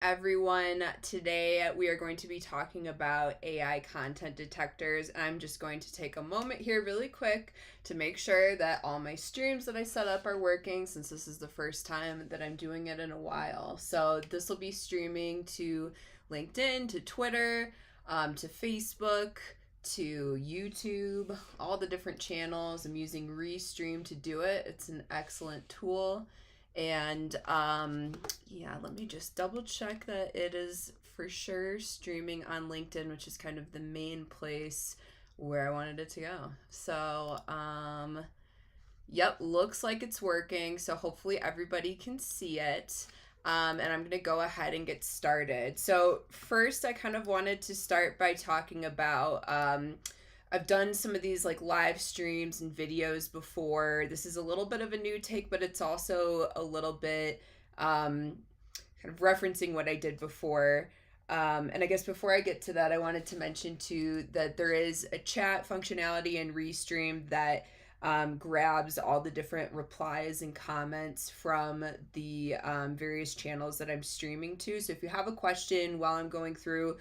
everyone. Today we are going to be talking about AI content detectors. I'm just going to take a moment here really quick to make sure that all my streams that I set up are working, since this is the first time that I'm doing it in a while. So this will be streaming to LinkedIn, to Twitter, to Facebook, to YouTube, all the different channels. I'm using Restream to do it. It's an excellent tool. And yeah, let me just double check that it is for sure streaming on LinkedIn, which is kind of the main place where I wanted it to go. So, yep, looks like it's working. So hopefully everybody can see it. And I'm going to go ahead and get started. So, first, I kind of wanted to start by talking about I've done some of these like live streams and videos before. This is a little bit of a new take, but it's also a little bit kind of referencing what I did before. And I guess before I get to that, I wanted to mention too that there is a chat functionality in Restream that grabs all the different replies and comments from the various channels that I'm streaming to. So if you have a question while I'm going through,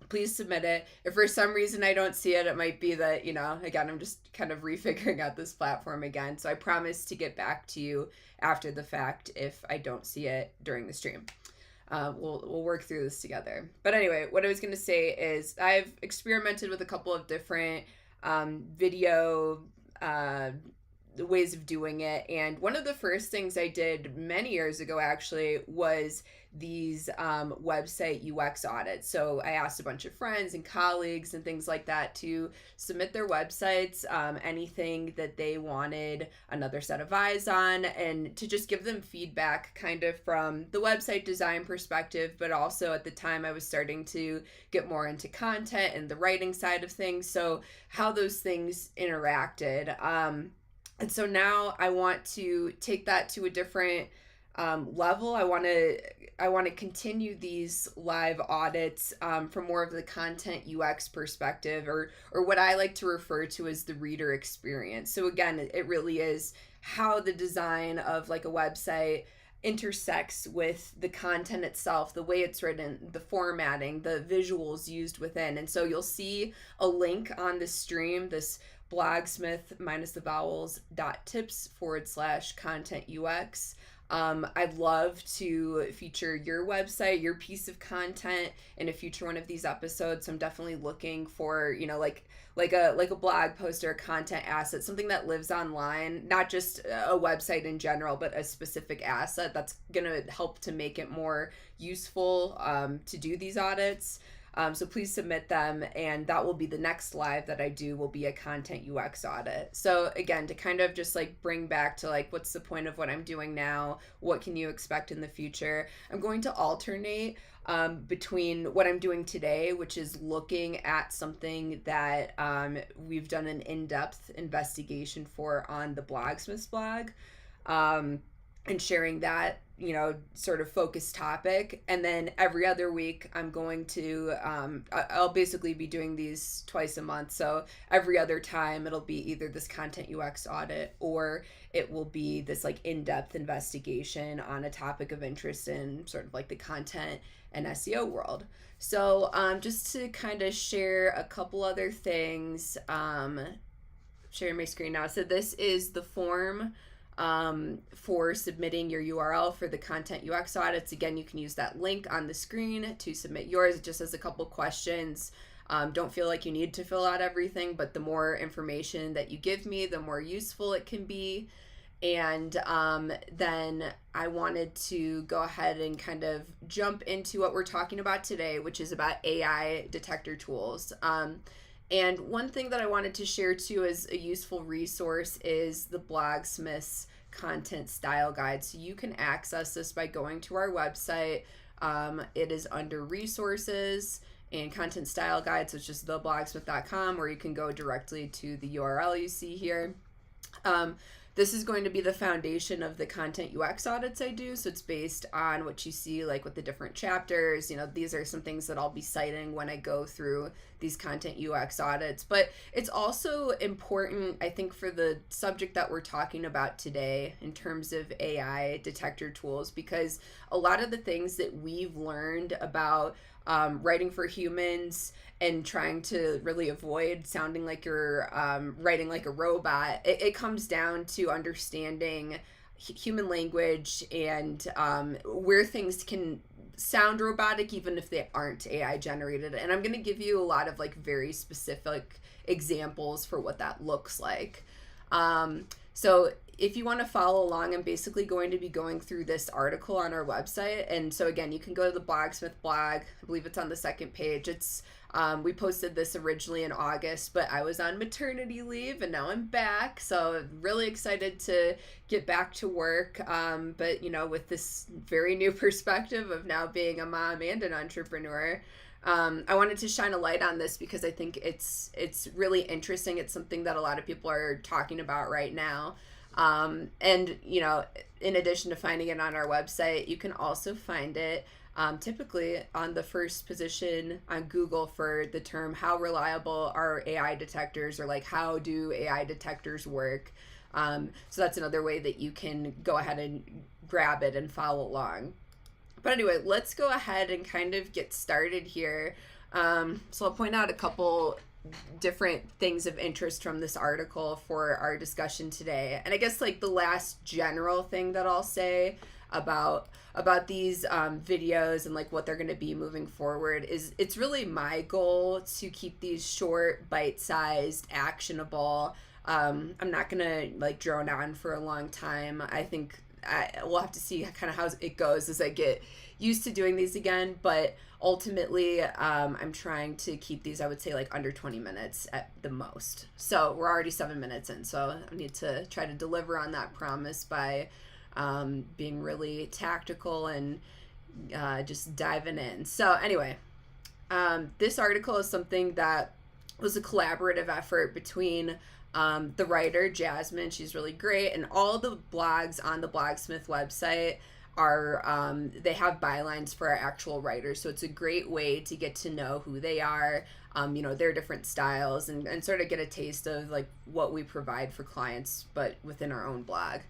please submit it. If for some reason I don't see it, it might be that, again, I'm just kind of refiguring out this platform again. So I promise to get back to you after the fact if I don't see it during the stream. We'll work through this together. But anyway, what I was going to say is I've experimented with a couple of different video ways of doing it. And one of the first things I did many years ago actually was these website UX audits. So I asked a bunch of friends and colleagues and things like that to submit their websites, anything that they wanted another set of eyes on, and to just give them feedback kind of from the website design perspective, but also at the time I was starting to get more into content and the writing side of things. So how those things interacted. And so now I want to take that to a different level. I want to continue these live audits from more of the content UX perspective, or what I like to refer to as the reader experience. So again, it really is how the design of like a website intersects with the content itself, the way it's written, the formatting, the visuals used within. And so you'll see a link on the stream, this Blogsmith minus the vowels .tips/content UX. I'd love to feature your website, your piece of content in a future one of these episodes. So I'm definitely looking for, like a blog post or a content asset, something that lives online, not just a website in general, but a specific asset that's going to help to make it more useful to do these audits. So please submit them, and that will be the next live that I do, will be a content UX audit. So again, to kind of just like bring back to like, what's the point of what I'm doing now? What can you expect in the future? I'm going to alternate between what I'm doing today, which is looking at something that we've done an in-depth investigation for on the Blogsmith blog. And sharing that, sort of focused topic. And then every other week, I'm going to, I'll basically be doing these twice a month. So every other time, it'll be either this content UX audit, or it will be this like in-depth investigation on a topic of interest in sort of like the content and SEO world. So just to kind of share a couple other things, sharing my screen now. So this is the form for submitting your URL for the content UX audits. Again, you can use that link on the screen to submit yours. It just has a couple questions. Don't feel like you need to fill out everything, but the more information that you give me, the more useful it can be. And then I wanted to go ahead and kind of jump into what we're talking about today, which is about AI detector tools. And one thing that I wanted to share too as a useful resource is the Blogsmith's content style guide. So you can access this by going to our website. It is under resources and content style guide. So it's just theblogsmith.com, or you can go directly to the URL you see here. this is going to be the foundation of the content UX audits I do. So it's based on what you see like with the different chapters. These are some things that I'll be citing when I go through these content UX audits. But it's also important, I think, for the subject that we're talking about today in terms of AI detector tools, because a lot of the things that we've learned about writing for humans and trying to really avoid sounding like you're writing like a robot, it comes down to understanding human language and where things can sound robotic even if they aren't AI generated. And I'm going to give you a lot of like very specific examples for what that looks like. So if you want to follow along, I'm basically going to be going through this article on our website. And so again, you can go to the Blogsmith blog. I believe it's on the second page. It's we posted this originally in August, but I was on maternity leave and now I'm back. So really excited to get back to work. But with this very new perspective of now being a mom and an entrepreneur, I wanted to shine a light on this because I think it's really interesting. It's something that a lot of people are talking about right now. And in addition to finding it on our website, you can also find it typically on the first position on Google for the term how reliable are AI detectors, or like how do AI detectors work. So that's another way that you can go ahead and grab it and follow along. But anyway, let's go ahead and kind of get started here. So I'll point out a couple different things of interest from this article for our discussion today. And I guess like the last general thing that I'll say about these videos and like what they're going to be moving forward is it's really my goal to keep these short, bite-sized, actionable. I'm not going to like drone on for a long time. I think we'll have to see kind of how it goes as I get used to doing these again, but ultimately I'm trying to keep these, I would say, like under 20 minutes at the most. So we're already 7 minutes in, so I need to try to deliver on that promise by being really tactical and just diving in. So anyway, this article is something that was a collaborative effort between the writer Jasmine, she's really great, and all the blogs on the Blogsmith website are they have bylines for our actual writers, so it's a great way to get to know who they are, their different styles, and sort of get a taste of like what we provide for clients but within our own blog.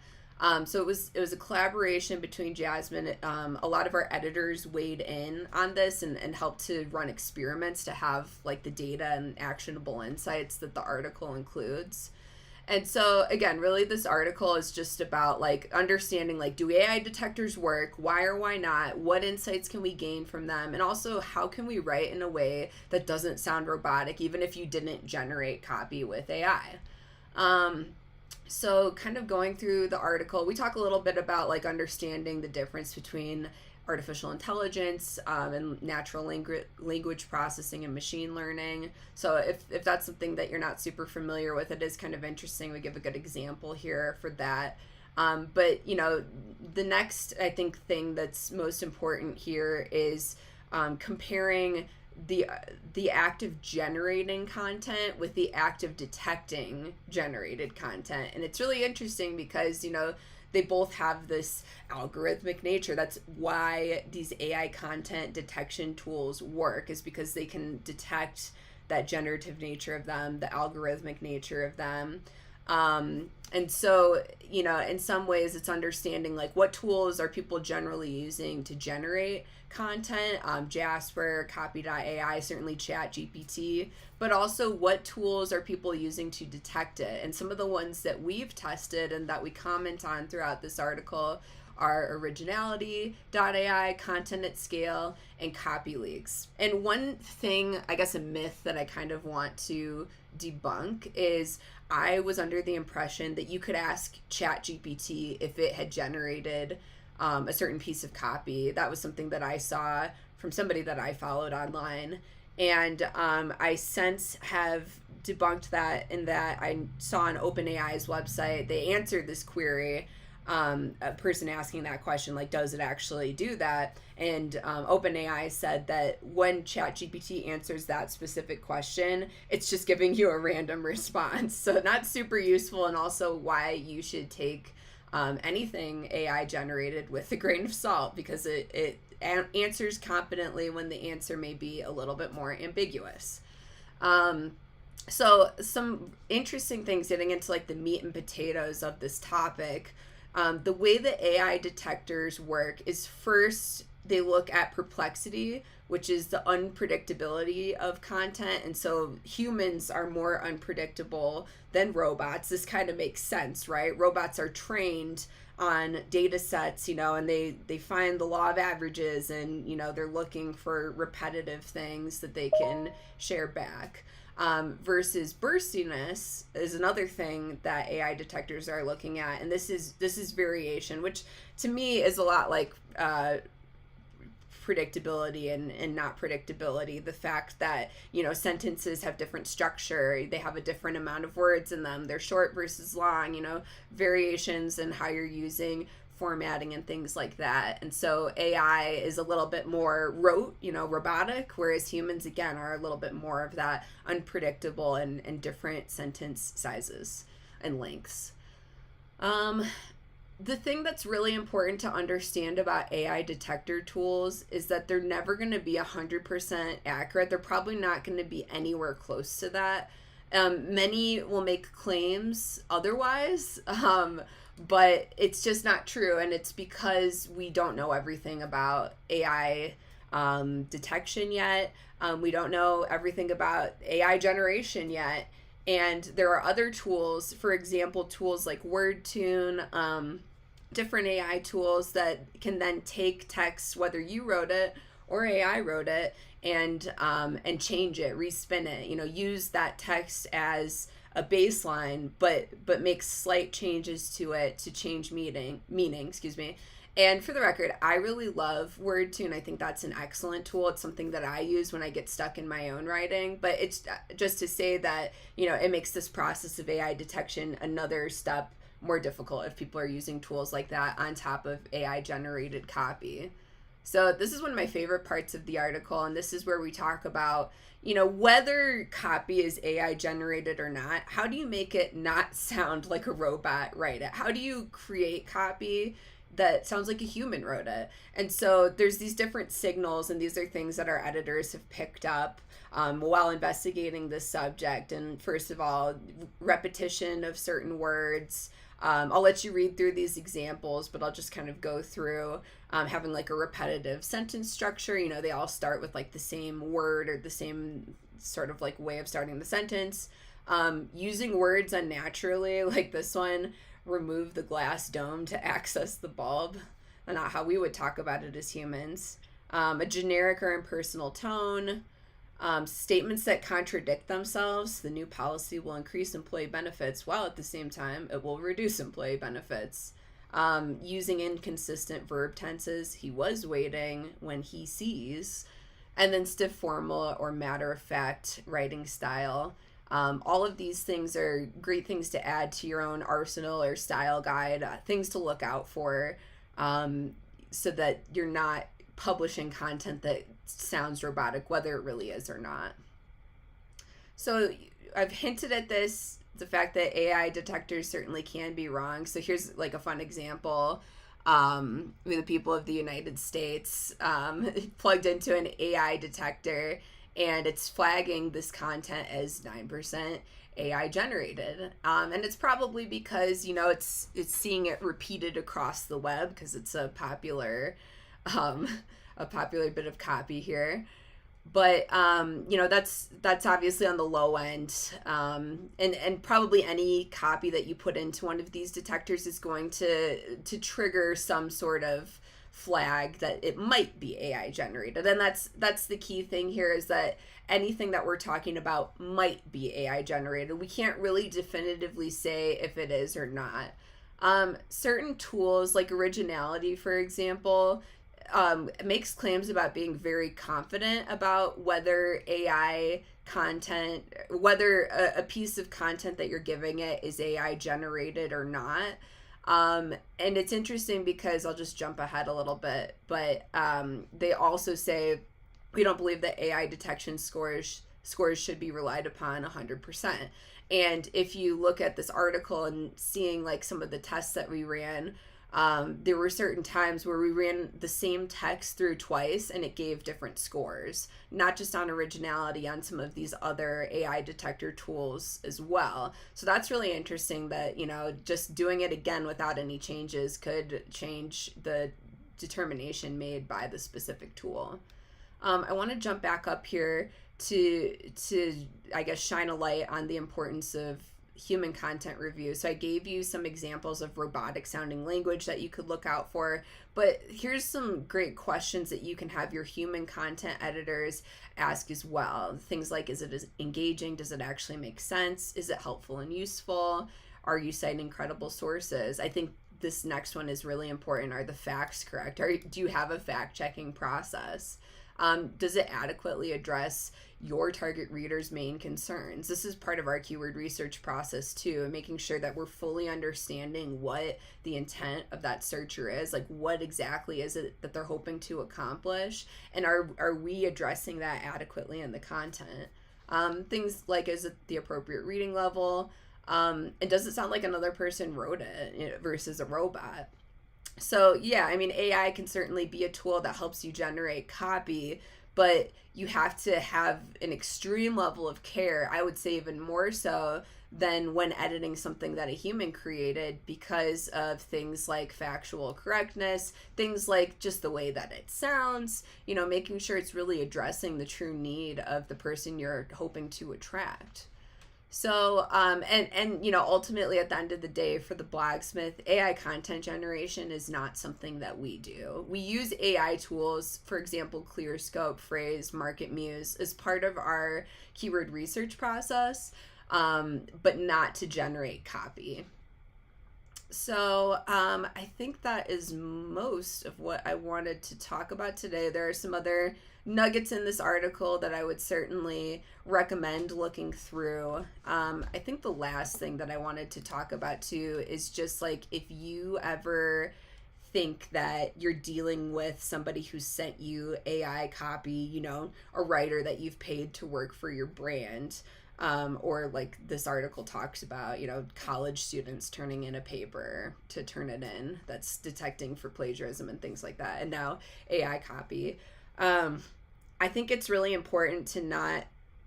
So it was a collaboration between Jasmine. A lot of our editors weighed in on this and helped to run experiments to have like the data and actionable insights that the article includes. And so again, really this article is just about like understanding like, do AI detectors work? Why or why not? What insights can we gain from them? And also how can we write in a way that doesn't sound robotic, even if you didn't generate copy with AI? So kind of going through the article, we talk a little bit about like understanding the difference between artificial intelligence and natural language processing and machine learning. So if that's something that you're not super familiar with, it is kind of interesting. We give a good example here for that. But the next, I think, thing that's most important here is comparing the act of generating content with the act of detecting generated content. And it's really interesting because they both have this algorithmic nature. That's why these AI content detection tools work, is because they can detect that generative nature of them, the algorithmic nature of them. And so, in some ways it's understanding like what tools are people generally using to generate content, Jasper, Copy.ai, certainly ChatGPT, but also what tools are people using to detect it. And some of the ones that we've tested and that we comment on throughout this article are Originality.ai, Content at Scale, and Copy Leaks. And one thing, I guess a myth that I kind of want to debunk is I was under the impression that you could ask ChatGPT if it had generated a certain piece of copy. That was something that I saw from somebody that I followed online. And I since have debunked that in that I saw on OpenAI's website, they answered this query a person asking that question, like, does it actually do that? And OpenAI said that when ChatGPT answers that specific question, it's just giving you a random response. So not super useful, and also why you should take anything AI generated with a grain of salt, because it answers competently when the answer may be a little bit more ambiguous. So some interesting things getting into like the meat and potatoes of this topic. The way that AI detectors work is, first they look at perplexity, which is the unpredictability of content. And so humans are more unpredictable than robots. This kind of makes sense, right? Robots are trained on data sets, and they find the law of averages, and, they're looking for repetitive things that they can share back. Versus burstiness is another thing that AI detectors are looking at, and this is variation, which to me is a lot like predictability and not predictability. The fact that sentences have different structure, they have a different amount of words in them, they're short versus long, variations in how you're using formatting and things like that. And so AI is a little bit more rote, robotic, whereas humans, again, are a little bit more of that unpredictable and different sentence sizes and lengths. The thing that's really important to understand about AI detector tools is that they're never going to be 100% accurate. They're probably not going to be anywhere close to that. Many will make claims otherwise, but it's just not true, and it's because we don't know everything about AI detection yet. We don't know everything about AI generation yet, and there are other tools, for example, tools like WordTune, different AI tools that can then take text, whether you wrote it or AI wrote it, and change it, respin it, use that text as a baseline, but make slight changes to it to change meaning, excuse me. And for the record, I really love WordTune. I think that's an excellent tool. It's something that I use when I get stuck in my own writing, but it's just to say that, it makes this process of AI detection another step more difficult if people are using tools like that on top of AI generated copy. So this is one of my favorite parts of the article, and this is where we talk about, whether copy is AI generated or not, how do you make it not sound like a robot write it? How do you create copy that sounds like a human wrote it? And so there's these different signals, and these are things that our editors have picked up while investigating this subject. And first of all, repetition of certain words. I'll let you read through these examples, but I'll just kind of go through having like a repetitive sentence structure. They all start with like the same word or the same sort of like way of starting the sentence. Using words unnaturally, like this one, remove the glass dome to access the bulb. Not how we would talk about it as humans. A generic or impersonal tone. Statements that contradict themselves. The new policy will increase employee benefits, while at the same time it will reduce employee benefits. Using inconsistent verb tenses. He was waiting when he sees. And then stiff formal or matter-of-fact writing style. All of these things are great things to add to your own arsenal or style guide, things to look out for, so that you're not publishing content that sounds robotic, whether it really is or not. So I've hinted at this, the fact that AI detectors certainly can be wrong. So here's like a fun example. The people of the United States plugged into an AI detector, and it's flagging this content as 9% AI generated. And it's probably because, it's seeing it repeated across the web because it's a popular bit of copy here. But that's obviously on the low end, and probably any copy that you put into one of these detectors is going to trigger some sort of flag that it might be AI generated. And that's the key thing here, is that anything that we're talking about might be AI generated. We can't really definitively say if it is or not. Certain tools like Originality, for example, makes claims about being very confident about whether AI content, whether a piece of content that you're giving it is AI generated or not. And it's interesting because I'll just jump ahead a little bit, but they also say we don't believe that AI detection scores should be relied upon 100%. And if you look at this article and seeing like some of the tests that we ran, there were certain times where we ran the same text through twice and it gave different scores, not just on originality, on some of these other AI detector tools as well. So that's really interesting that, just doing it again without any changes could change the determination made by the specific tool. I want to jump back up here to I guess shine a light on the importance of human content review. So I gave you some examples of robotic sounding language that you could look out for, but here's some great questions that you can have your human content editors ask as well. Things like, is it engaging? Does it actually make sense? Is it helpful and useful? Are you citing credible sources? I think this next one is really important. Are the facts correct? Do you have a fact checking process? Does it adequately address your target reader's main concerns? This is part of our keyword research process too, and making sure that we're fully understanding what the intent of that searcher is, like what exactly is it that they're hoping to accomplish, and are we addressing that adequately in the content? Things like, is it the appropriate reading level? And does it sound like another person wrote it versus a robot? So yeah, I mean, AI can certainly be a tool that helps you generate copy, but you have to have an extreme level of care, I would say even more so than when editing something that a human created, because of things like factual correctness, things like just the way that it sounds, making sure it's really addressing the true need of the person you're hoping to attract. So, ultimately at the end of the day for the Blogsmith, AI content generation is not something that we do. We use AI tools, for example, ClearScope, Phrase, Market Muse, as part of our keyword research process, but not to generate copy. So I think that is most of what I wanted to talk about today. There are some other nuggets in this article that I would certainly recommend looking through. I think the last thing that I wanted to talk about too is just like, if you ever think that you're dealing with somebody who sent you AI copy, a writer that you've paid to work for your brand, or like this article talks about, college students turning in a paper to turn it in that's detecting for plagiarism and things like that, and now AI copy. I think it's really important to not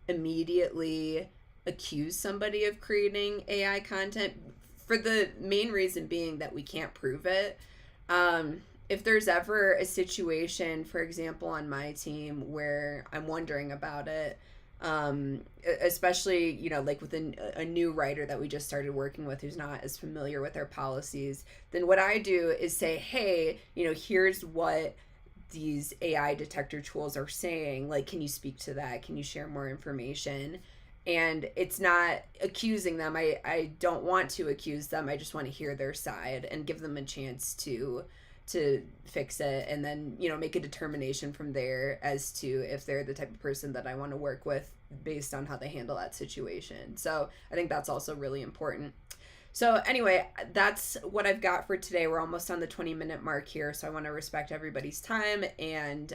immediately accuse somebody of creating AI content, for the main reason being that we can't prove it. If there's ever a situation, for example, on my team where I'm wondering about it, especially, like with a new writer that we just started working with who's not as familiar with our policies, then what I do is say, hey, here's what these AI detector tools are saying. Like, can you speak to that? Can you share more information? And it's not accusing them. I don't want to accuse them. I just want to hear their side and give them a chance to fix it, and then make a determination from there as to if they're the type of person that I want to work with based on how they handle that situation. So I think that's also really important. So anyway, that's what I've got for today. We're almost on the 20-minute mark here, so I want to respect everybody's time and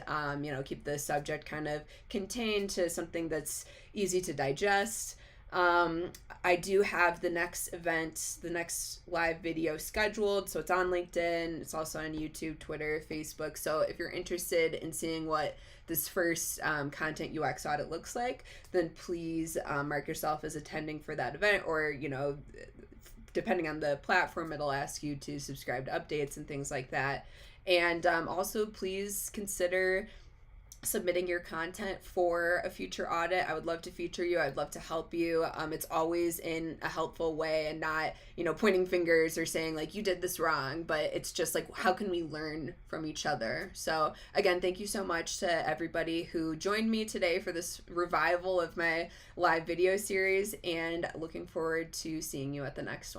keep the subject kind of contained to something that's easy to digest. I do have the next event, the next live video scheduled, so it's on LinkedIn, it's also on YouTube, Twitter, Facebook. So if you're interested in seeing what this first content UX audit looks like, then please mark yourself as attending for that event, or depending on the platform, it'll ask you to subscribe to updates and things like that. And also please consider submitting your content for a future audit. I would love to feature you. I'd love to help you. It's always in a helpful way, and not, pointing fingers or saying like you did this wrong, but it's just like, how can we learn from each other? So again, thank you so much to everybody who joined me today for this revival of my live video series, and looking forward to seeing you at the next one.